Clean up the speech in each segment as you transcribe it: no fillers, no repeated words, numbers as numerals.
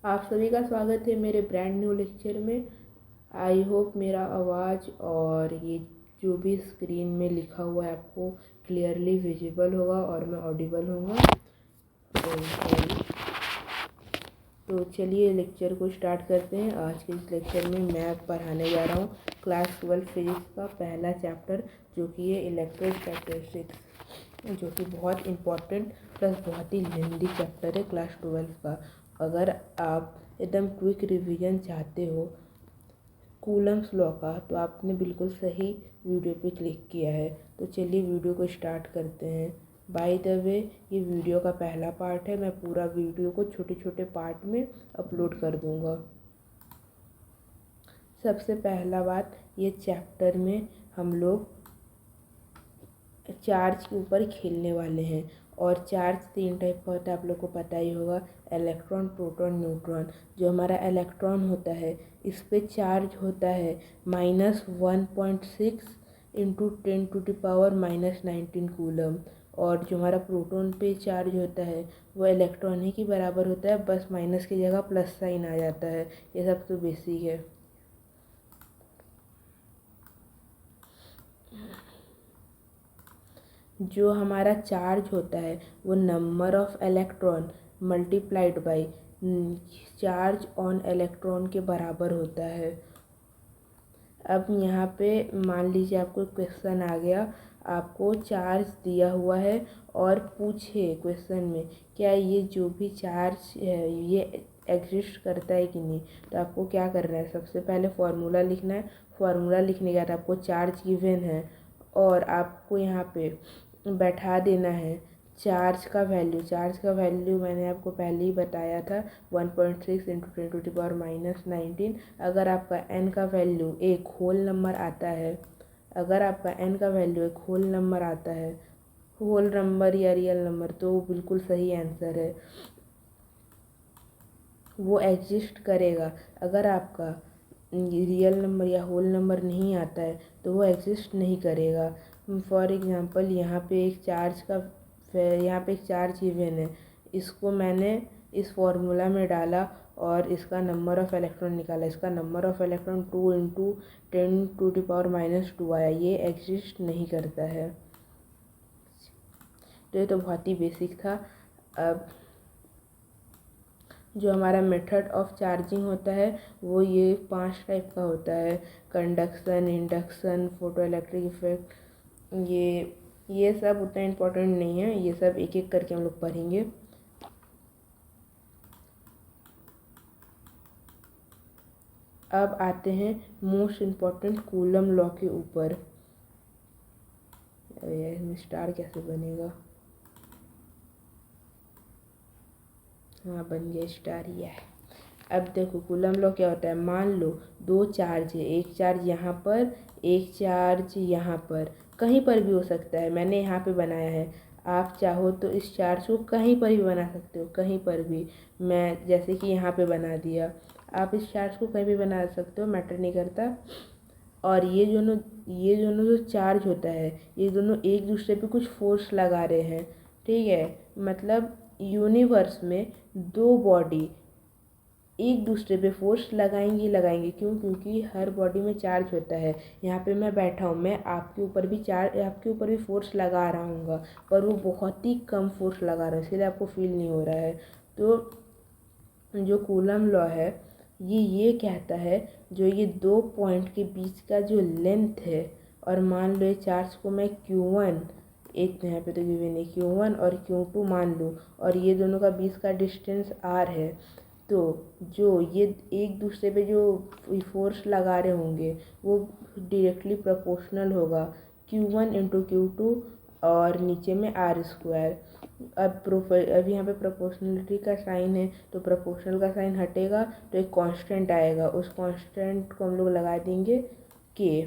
आप सभी का स्वागत है मेरे ब्रांड न्यू लेक्चर में। आई होप मेरा आवाज़ और ये जो भी स्क्रीन में लिखा हुआ है आपको क्लियरली विजिबल होगा और मैं ऑडिबल होगा। तो चलिए लेक्चर को स्टार्ट करते हैं। आज के इस लेक्चर में मैं पढ़ाने जा रहा हूँ क्लास 12 फिजिक्स का पहला चैप्टर, जो कि है इलेक्ट्रोस्टैटिक्स, जो कि बहुत इम्पॉर्टेंट प्लस बहुत ही लेंदी चैप्टर है क्लास 12 का। अगर आप एकदम क्विक रिवीजन चाहते हो कूलम्स लॉ का, तो आपने बिल्कुल सही वीडियो पे क्लिक किया है। तो चलिए वीडियो को स्टार्ट करते हैं। बाय द वे, ये वीडियो का पहला पार्ट है। मैं पूरा वीडियो को छोटे छोटे पार्ट में अपलोड कर दूँगा। सबसे पहला बात, ये चैप्टर में हम लोग चार्ज के ऊपर खेलने वाले हैं। और चार्ज 3 टाइप का होता है, आप लोग को पता ही होगा, इलेक्ट्रॉन, प्रोटॉन, न्यूट्रॉन। जो हमारा इलेक्ट्रॉन होता है, इस पे चार्ज होता है -1.6 इंटू 10⁻⁻19 कूलम। और जो हमारा प्रोटॉन पे चार्ज होता है वो इलेक्ट्रॉन ही के बराबर होता है, बस माइनस की जगह प्लस साइन आ जाता है। ये सब तो बेसिक है। जो हमारा चार्ज होता है वो number of electron multiplied by charge on electron के बराबर होता है। अब यहाँ पे मान लीजिए आपको क्वेश्चन आ गया, आपको चार्ज दिया हुआ है और पूछे क्वेश्चन में क्या ये जो भी चार्ज है ये एग्जिस्ट करता है कि नहीं। तो आपको क्या करना है, सबसे पहले फार्मूला लिखना है। फार्मूला लिखने के बाद आपको चार्ज गिवन है और आपको यहाँ पे बैठा देना है चार्ज का वैल्यू। चार्ज का वैल्यू मैंने आपको पहले ही बताया था, 1.6 इंटू 10⁻⁻19। अगर आपका n का वैल्यू एक होल नंबर आता है, अगर आपका n का वैल्यू एक होल नंबर आता है, होल नंबर या रियल नंबर, तो वो बिल्कुल सही आंसर है, वो एग्जिस्ट करेगा। अगर आपका रियल नंबर या होल नंबर नहीं आता है तो वो एग्जिस्ट नहीं करेगा। फॉर एग्ज़ाम्पल यहाँ पे एक चार्ज गिवन है, इसको मैंने इस फॉर्मूला में डाला और इसका नंबर ऑफ़ इलेक्ट्रॉन निकाला। इसका नंबर ऑफ़ इलेक्ट्रॉन 2 इंटू 10⁻⁻2 आया। ये एग्जिस्ट नहीं करता है। तो ये तो बहुत ही बेसिक था। अब जो हमारा मेथड ऑफ चार्जिंग होता है वो ये 5 टाइप का होता है, conduction, induction, photo electric effect. ये सब उतना इम्पोर्टेंट नहीं है, ये सब एक एक करके हम लोग पढ़ेंगे। अब आते हैं मोस्ट इम्पॉर्टेंट कूलम लॉ के ऊपर। इसमें स्टार कैसे बनेगा? हाँ, बन गया स्टार ही है। अब देखो कूलम लॉ क्या होता है। मान लो दो चार्ज है, एक चार्ज यहाँ पर, एक चार्ज यहाँ पर, कहीं पर भी हो सकता है। मैंने यहाँ पे बनाया है, आप चाहो तो इस चार्ज को कहीं पर भी बना सकते हो, कहीं पर भी। मैं जैसे कि यहाँ पे बना दिया, आप इस चार्ज को कहीं भी बना सकते हो, मैटर नहीं करता। और ये दोनों जो चार्ज होता है, ये दोनों एक दूसरे पे कुछ फोर्स लगा रहे हैं, ठीक है। मतलब यूनिवर्स में दो बॉडी एक दूसरे पे फोर्स लगाएंगे। क्यों? क्योंकि हर बॉडी में चार्ज होता है। यहाँ पे मैं बैठा हूँ, मैं आपके ऊपर भी फोर्स लगा रहा हूँ, पर वो बहुत ही कम फोर्स लगा रहा हूँ, इसलिए आपको फील नहीं हो रहा है। तो जो कूलम लॉ है ये कहता है, जो ये दो पॉइंट के बीच का जो लेंथ है, और मान लो ये चार्ज को मैं Q1, एक यहाँ पे तो गिवन है Q1 और Q2 मान लूँ, और ये दोनों का बीच का डिस्टेंस R है। तो जो ये एक दूसरे पे जो फोर्स लगा रहे होंगे वो डायरेक्टली प्रोपोर्शनल होगा Q1 इंटू Q2 और नीचे में R²। अब यहाँ पे प्रोपोर्शनलिटी का साइन है, तो प्रोपोर्शनल का साइन हटेगा तो एक कांस्टेंट आएगा, उस कांस्टेंट को हम लोग लगा देंगे K।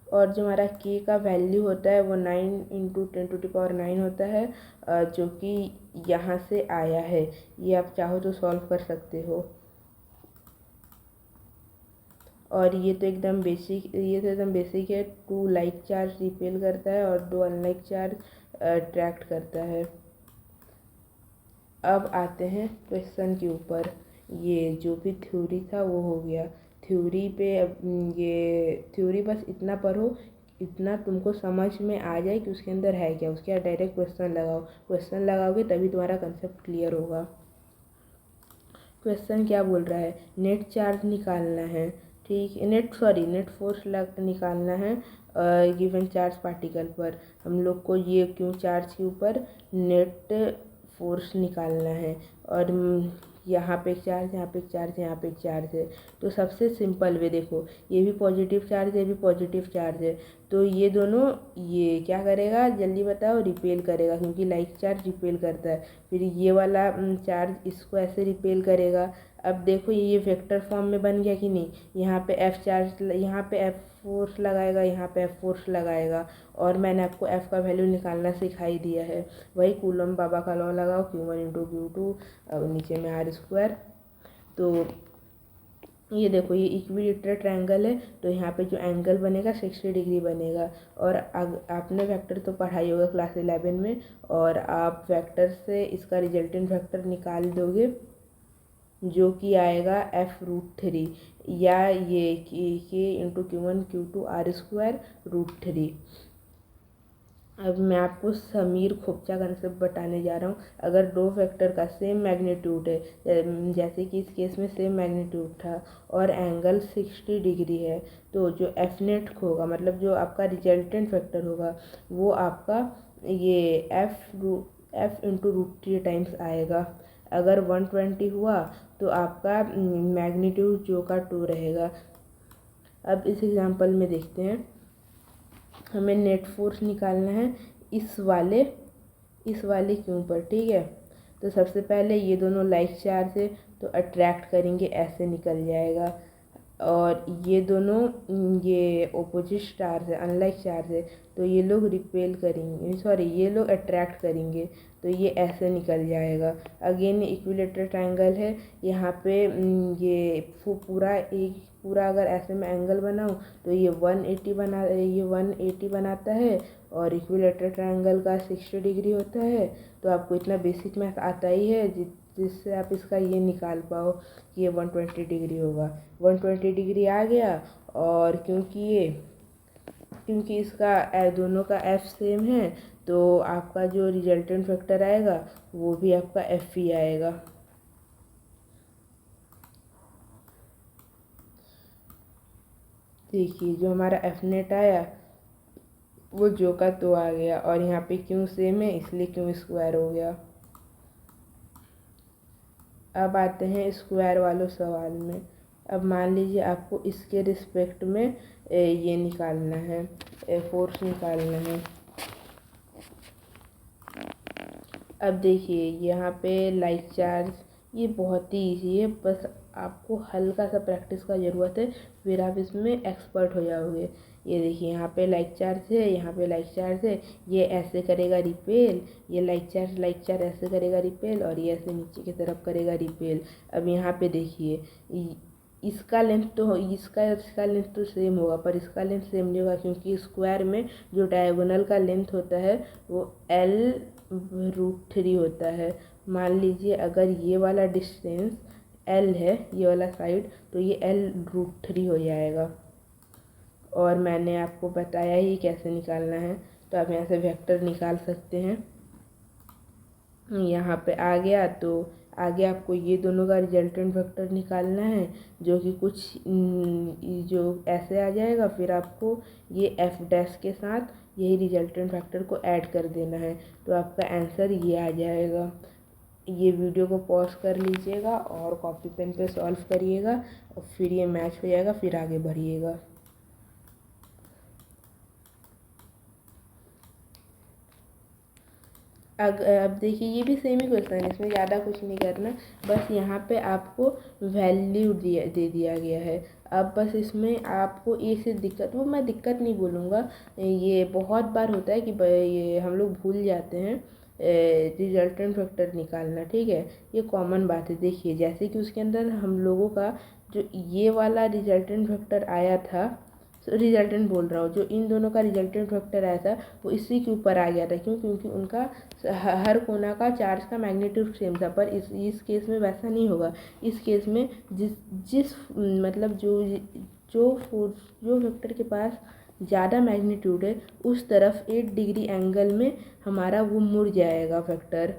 और जो हमारा K का वैल्यू होता है वो 9 इंटू 10⁻⁹ होता है, जो कि यहाँ से आया है। ये आप चाहो तो सॉल्व कर सकते हो। और ये तो एकदम बेसिक है। 2 लाइक चार्ज रिपेल करता है और 2 अनलाइक चार्ज अट्रैक्ट करता है। अब आते हैं क्वेश्चन के ऊपर। ये जो भी थ्योरी था वो हो गया। थ्योरी पे ये थ्योरी बस इतना पढ़ो, इतना तुमको समझ में आ जाए कि उसके अंदर है क्या। उसके बाद डायरेक्ट क्वेश्चन लगाओ। क्वेश्चन लगाओगे तभी तुम्हारा कंसेप्ट क्लियर होगा। क्वेश्चन क्या बोल रहा है, नेट चार्ज निकालना है, ठीक है, नेट फोर्स निकालना है गिवन चार्ज पार्टिकल पर। हम लोग को ये क्यू चार्ज के ऊपर नेट फोर्स निकालना है। और यहाँ पे एक चार्ज, यहाँ पे एक चार्ज, यहाँ पे एक चार्ज है। तो सबसे सिंपल वे देखो, ये भी पॉजिटिव चार्ज है, ये भी पॉजिटिव चार्ज है। तो ये दोनों ये क्या करेगा जल्दी बताओ, रिपेल करेगा, क्योंकि लाइक चार्ज रिपेल करता है। फिर ये वाला चार्ज इसको ऐसे रिपेल करेगा। अब देखो ये वेक्टर फॉर्म में बन गया कि नहीं। यहाँ पे एफ चार्ज, यहाँ पे एफ फोर्स लगाएगा, यहाँ पे एफ फोर्स लगाएगा। और मैंने आपको एफ का वैल्यू निकालना सिखाई दिया है। वही कूलम बाबा का लॉ लगाओ, Q1 इंटू Q2, अब नीचे में R²। तो ये देखो ये इक्विलेटरल ट्रायंगल है, तो यहाँ पे जो एंगल बनेगा 60 डिग्री बनेगा। और आपने वेक्टर तो पढ़ाई होगा क्लास 11 में, और आप वेक्टर से इसका रिजल्टेंट वेक्टर निकाल दोगे जो कि आएगा F√3 या ये K into Q1 Q2 R²√3। अब मैं आपको समीर खोपचा कंसेप्ट बताने जा रहा हूँ। अगर दो वेक्टर का सेम मैग्नीट्यूड है, जैसे कि इस केस में सेम मैग्नीट्यूड था और एंगल 60 डिग्री है, तो जो एफ नेट होगा, मतलब जो आपका रिजल्टेंट वेक्टर होगा, वो आपका ये एफ इंटू √3 टाइम्स आएगा। अगर 120 हुआ तो आपका मैग्नीट्यूड जो का 2 रहेगा। अब इस एग्जांपल में देखते हैं, हमें नेट फोर्स निकालना है इस वाले के ऊपर, ठीक है। तो सबसे पहले ये दोनों लाइक चार्ज है, तो अट्रैक्ट करेंगे, ऐसे निकल जाएगा। और ये दोनों ये ऑपोजिट चार्ज है, अनलाइक चार्ज है, तो ये लोग रिपेल करेंगे, सॉरी ये लोग अट्रैक्ट करेंगे, तो ये ऐसे निकल जाएगा। अगेन इक्विलेटरल ट्रायंगल है, यहाँ पे ये पूरा अगर ऐसे में एंगल बनाऊँ तो ये 180 बनाता है, और इक्विलेटरल ट्रायंगल का 60 डिग्री होता है। तो आपको इतना बेसिक मैथ आता ही है जिससे आप इसका ये निकाल पाओ कि ये 120 डिग्री होगा। 120 डिग्री आ गया। और क्योंकि इसका दोनों का एफ सेम है, तो आपका जो रिजल्टेंट वेक्टर आएगा वो भी आपका एफ ही आएगा। देखिए जो हमारा एफ नेट आया वो जो का तो आ गया, और यहाँ पे क्यों सेम है इसलिए Q² हो गया। अब आते हैं स्क्वायर वालों सवाल में। अब मान लीजिए आपको इसके रिस्पेक्ट में ये निकालना है, फोर्स निकालना है। अब देखिए यहाँ पे लाइक चार्ज, ये बहुत ही ईजी है, बस आपको हल्का सा प्रैक्टिस का ज़रूरत है, फिर आप इसमें एक्सपर्ट हो जाओगे। ये देखिए यहाँ पे लाइक चार्ज है, यहाँ पे लाइक चार्ज है, ये ऐसे करेगा रिपेल, ये लाइक चार्ज ऐसे करेगा रिपेल, और ये ऐसे नीचे की तरफ करेगा रिपेल। अब यहाँ पे देखिए इसका लेंथ तो सेम होगा, पर इसका लेंथ सेम नहीं होगा, क्योंकि स्क्वायर में जो डायगोनल का लेंथ होता है वो L√3 होता है। मान लीजिए अगर ये वाला डिस्टेंस L है, ये वाला साइड, तो ये L√3 हो जाएगा। और मैंने आपको बताया ही कैसे निकालना है, तो आप यहाँ से वेक्टर निकाल सकते हैं। यहाँ पे आ गया, तो आगे आपको ये दोनों का रिजल्टेंट वेक्टर निकालना है, जो कि कुछ जो ऐसे आ जाएगा। फिर आपको ये एफ डैश के साथ यही रिजल्टेंट वेक्टर को ऐड कर देना है, तो आपका आंसर ये आ जाएगा। ये वीडियो को पॉज कर लीजिएगा और कॉपी पेन पे सॉल्व करिएगा, और फिर ये मैच हो जाएगा, फिर आगे बढ़िएगा। अब देखिए ये भी सेम ही क्वेश्चन है, इसमें ज़्यादा कुछ नहीं करना, बस यहाँ पे आपको वैल्यू दे दिया गया है। अब बस इसमें आपको एक से दिक्कत, वो मैं दिक्कत नहीं बोलूँगा, ये बहुत बार होता है कि ये हम लोग भूल जाते हैं। रिजल्टेंट वेक्टर निकालना, ठीक है। ये कॉमन बात है। देखिए जैसे कि उसके अंदर हम लोगों का जो ये वाला रिजल्टेंट वेक्टर आया था, रिजल्टेंट बोल रहा हूँ, जो इन दोनों का रिजल्टेंट वेक्टर आया था वो इसी के ऊपर आ गया था। क्यों? क्योंकि उनका हर कोना का चार्ज का मैग्नीट्यूड सेम था। पर इस केस में वैसा नहीं होगा। इस केस में जिस मतलब जो वेक्टर के पास ज़्यादा मैग्नीट्यूड है उस तरफ 8 डिग्री एंगल में हमारा वो मुड़ जाएगा वेक्टर,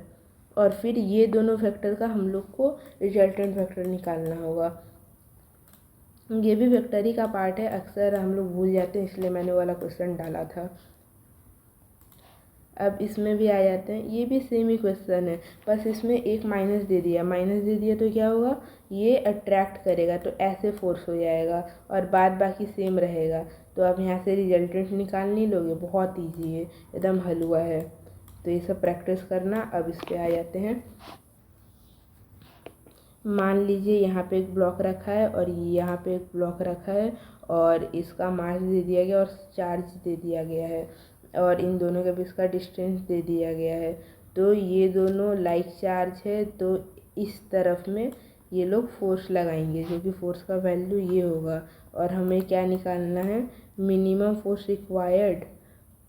और फिर ये दोनों वेक्टर का हम लोग को रिजल्टेंट वेक्टर निकालना होगा। ये भी वेक्टर ही का पार्ट है, अक्सर हम लोग भूल जाते हैं, इसलिए मैंने वाला क्वेश्चन डाला था। अब इसमें भी आ जाते हैं, ये भी सेम ही क्वेश्चन है, बस इसमें एक माइनस दे दिया तो क्या होगा, ये अट्रैक्ट करेगा तो ऐसे फोर्स हो जाएगा, और बाद बाकी सेम रहेगा। तो अब यहाँ से रिजल्टेंट निकाल नहीं लोगे, बहुत ईजी है, एकदम हलवा है। तो ये सब प्रैक्टिस करना। अब इस पे आ जाते हैं। मान लीजिए यहाँ पे एक ब्लॉक रखा है और यहाँ पे एक ब्लॉक रखा है, और इसका मास दे दिया गया और चार्ज दे दिया गया है, और इन दोनों के बीच का डिस्टेंस दे दिया गया है। तो ये दोनों लाइक चार्ज है, तो इस तरफ में ये लोग फोर्स लगाएंगे, जो कि फोर्स का वैल्यू ये होगा। और हमें क्या निकालना है, minimum force required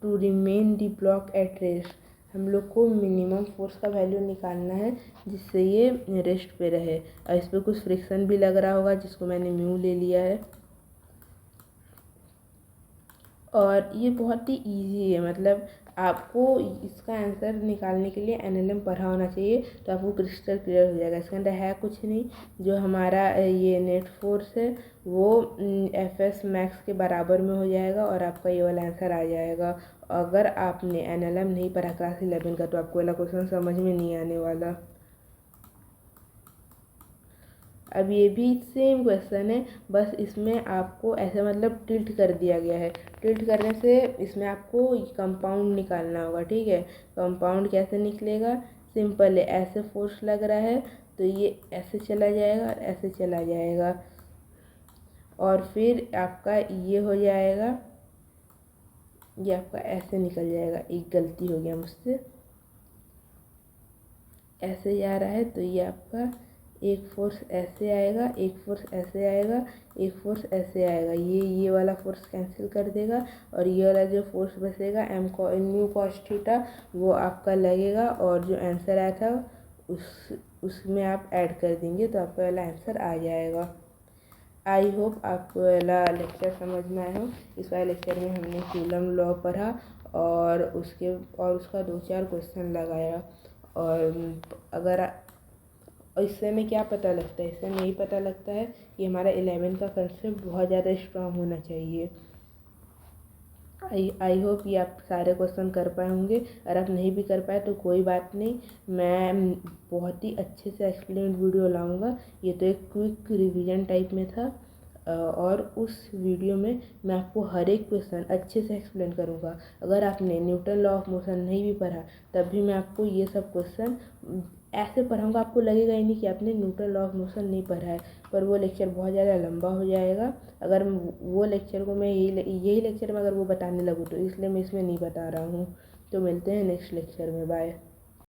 to remain the block at rest. हम लोग को मिनिमम फोर्स का वैल्यू निकालना है जिससे ये रेस्ट पे रहे। और इस पर कुछ फ्रिक्शन भी लग रहा होगा, जिसको मैंने म्यू ले लिया है। और ये बहुत ही इजी है, मतलब आपको इसका आंसर निकालने के लिए एनएलएम पढ़ा होना चाहिए, तो आपको क्रिस्टल क्लियर हो जाएगा। इसके अंदर है कुछ नहीं, जो हमारा ये नेट फोर्स है वो एफएस मैक्स के बराबर में हो जाएगा, और आपका ये वाला आंसर आ जाएगा। अगर आपने एनएलएम नहीं पढ़ा क्लास 11 का तो आपको वाला क्वेश्चन समझ में नहीं आने वाला। अब ये भी सेम क्वेश्चन है, बस इसमें आपको ऐसे मतलब टिल्ट कर दिया गया है। टिल्ट करने से इसमें आपको कंपाउंड निकालना होगा, ठीक है। कंपाउंड कैसे निकलेगा, सिंपल है, ऐसे फोर्स लग रहा है तो ये ऐसे चला जाएगा और ऐसे चला जाएगा, और फिर आपका ये हो जाएगा, ये आपका ऐसे निकल जाएगा। एक गलती हो गया मुझसे, ऐसे जा रहा है तो ये आपका एक फोर्स ऐसे आएगा, एक फोर्स ऐसे आएगा, एक फोर्स ऐसे आएगा। ये वाला फोर्स कैंसिल कर देगा, और ये वाला जो फोर्स बचेगा म्यू कॉस थीटा वो आपका लगेगा, और जो आंसर आया था उसमें आप ऐड कर देंगे तो आपका वाला आंसर आ जाएगा। आई होप आपको वाला लेक्चर समझ में आया हो। इस वाले लेक्चर में हमने कूलम लॉ पढ़ा, और उसका 2-4 क्वेश्चन लगाया। और अगर इससे हमें क्या पता लगता है, इससे हमें यही पता लगता है कि हमारा 11 का कंसेप्ट बहुत ज़्यादा स्ट्रांग होना चाहिए। आई होप ये आप सारे क्वेश्चन कर पाए होंगे। अगर आप नहीं भी कर पाए तो कोई बात नहीं, मैं बहुत ही अच्छे से एक्सप्लेन वीडियो लाऊंगा। ये तो एक क्विक रिवीजन टाइप में था, और उस वीडियो में मैं आपको हर एक क्वेश्चन अच्छे से एक्सप्लेन करूँगा। अगर आपने न्यूटन लॉ ऑफ मोशन नहीं भी पढ़ा तब भी मैं आपको ये सब क्वेश्चन ऐसे पढ़ाऊँगा, आपको लगेगा ही नहीं कि आपने न्यूटन लॉ ऑफ मोशन नहीं पढ़ा है। पर वो लेक्चर बहुत ज़्यादा लंबा हो जाएगा, अगर वो लेक्चर को मैं यही लेक्चर में अगर वो बताने लगूँ तो, इसलिए मैं इसमें नहीं बता रहा हूँ। तो मिलते हैं नेक्स्ट लेक्चर में, बाय।